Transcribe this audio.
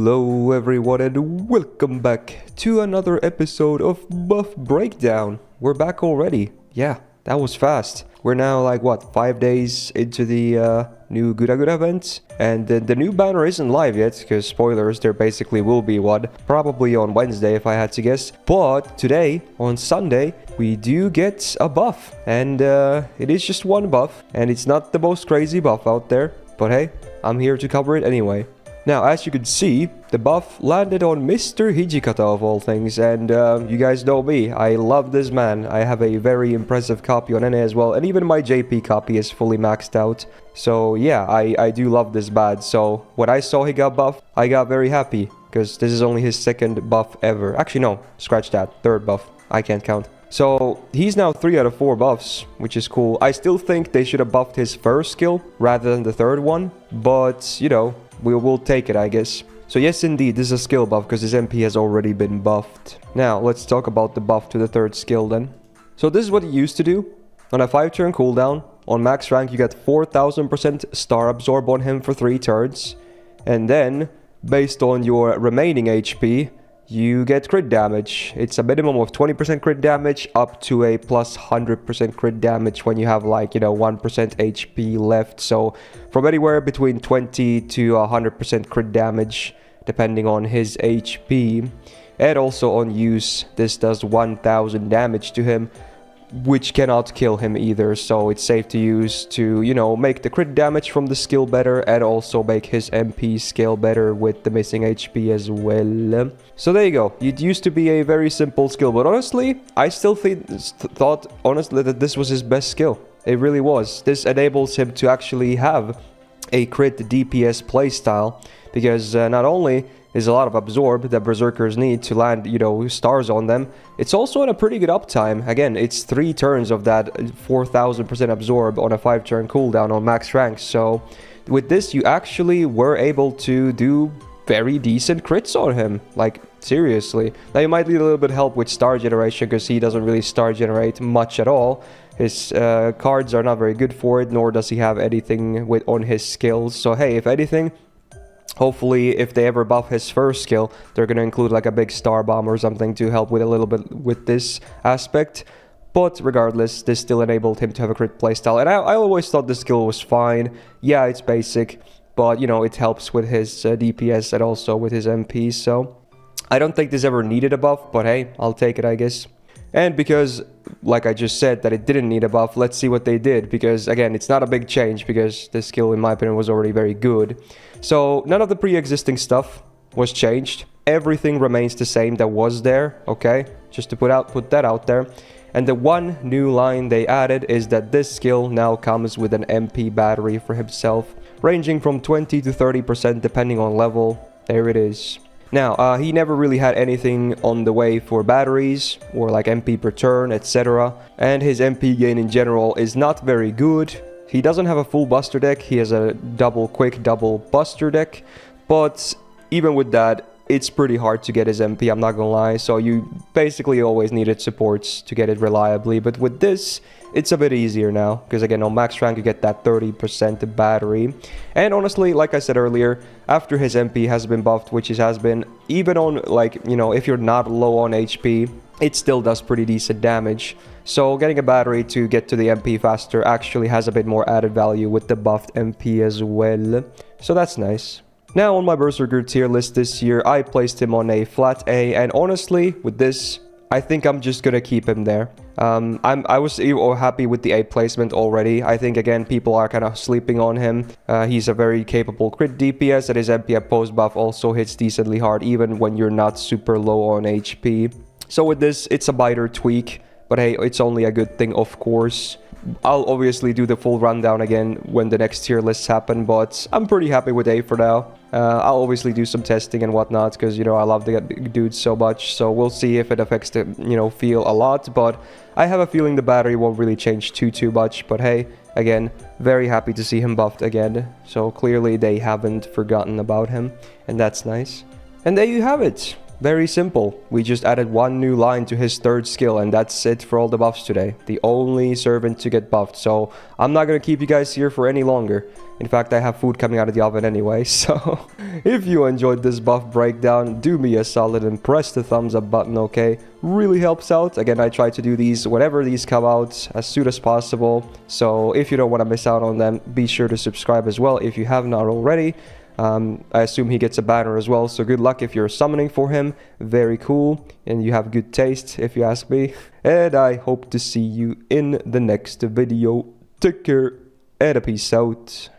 Hello everyone and welcome back to another episode of Buff Breakdown. We're back already. Yeah, that was fast. We're now like 5 days into the new Gura event, and the new banner isn't live yet because spoilers, there basically will be one, probably on Wednesday if I had to guess. But today, on Sunday, we do get a buff, and it is just one buff, and it's not the most crazy buff out there, but hey, I'm here to cover it anyway. Now, as you can see, the buff landed on Mr. Hijikata of all things, and you guys know me, I love this man. I have a very impressive copy on NA as well, and even my JP copy is fully maxed out. So yeah, I do love this bad. So when I saw he got buffed, I got very happy, because this is only his second buff ever. Actually no, scratch that, third buff, I can't count. So he's now 3 out of 4 buffs, which is cool. I still think they should have buffed his first skill rather than the third one, but you know, we will take it, I guess. So yes, indeed, this is a skill buff because his MP has already been buffed. Now, let's talk about the buff to the third skill then. So this is what it used to do. On a 5-turn cooldown, on max rank, you get 4000% star absorb on him for 3 turns. And then, based on your remaining HP, you get crit damage. It's a minimum of 20% crit damage up to a plus 100% crit damage when you have 1% HP left. So from anywhere between 20 to 100% crit damage depending on his HP. And also on use, this does 1000 damage to him, which cannot kill him either, so it's safe to use to, make the crit damage from the skill better and also make his MP scale better with the missing HP as well. So there you go. It used to be a very simple skill, but honestly, I still thought honestly that this was his best skill. It really was. This enables him to actually have a crit DPS playstyle, because not only is a lot of absorb that berserkers need to land, stars on them, it's also on a pretty good uptime. Again, it's 3 turns of that 4000% absorb on a 5-turn cooldown on max rank. So with this, you actually were able to do very decent crits on him, like seriously. Now you might need a little bit of help with star generation because he doesn't really star generate much at all. His cards are not very good for it, nor does he have anything on his skills. So hey, if anything, hopefully, if they ever buff his first skill, they're going to include like a big star bomb or something to help with a little bit with this aspect. But regardless, this still enabled him to have a crit playstyle. And I always thought the skill was fine. Yeah, it's basic, but it helps with his DPS and also with his MP. So I don't think this ever needed a buff, but hey, I'll take it, I guess. And because, like I just said, that it didn't need a buff, let's see what they did. Because, again, it's not a big change because this skill, in my opinion, was already very good. So, none of the pre-existing stuff was changed. Everything remains the same that was there, okay? Just to put that out there. And the one new line they added is that this skill now comes with an MP battery for himself, ranging from 20 to 30% depending on level. There it is. Now, he never really had anything on the way for batteries or like MP per turn, etc. And his MP gain in general is not very good. He doesn't have a full buster deck. He has a quick double buster deck. But even with that, it's pretty hard to get his MP, I'm not gonna lie. So you basically always needed supports to get it reliably. But with this, it's a bit easier now. Because again, on max rank, you get that 30% battery. And honestly, like I said earlier, after his MP has been buffed, which it has been, even on if you're not low on HP, it still does pretty decent damage. So getting a battery to get to the MP faster actually has a bit more added value with the buffed MP as well. So that's nice. Now on my Berserker tier list this year, I placed him on a flat A, and honestly, with this, I think I'm just gonna keep him there. I was happy with the A placement already. I think, again, people are kind of sleeping on him. He's a very capable crit DPS, and his MP at post buff also hits decently hard, even when you're not super low on HP. So with this, it's a minor tweak, but hey, it's only a good thing, of course. I'll obviously do the full rundown again when the next tier lists happen, but I'm pretty happy with A for now. I'll obviously do some testing and whatnot, because, I love the dude so much, so we'll see if it affects the, feel a lot, but I have a feeling the battery won't really change too much, but hey, again, very happy to see him buffed again, so clearly they haven't forgotten about him, and that's nice. And there you have it. Very simple. We just added one new line to his third skill, and that's it for all the buffs today. The only servant to get buffed, so I'm not gonna keep you guys here for any longer. In fact, I have food coming out of the oven anyway, so if you enjoyed this buff breakdown, do me a solid and press the thumbs up button, okay? Really helps out. Again, I try to do these whenever these come out, as soon as possible, so if you don't want to miss out on them, be sure to subscribe as well if you have not already. I assume he gets a banner as well, so good luck if you're summoning for him. Very cool, and you have good taste if you ask me. And I hope to see you in the next video. Take care and a peace out.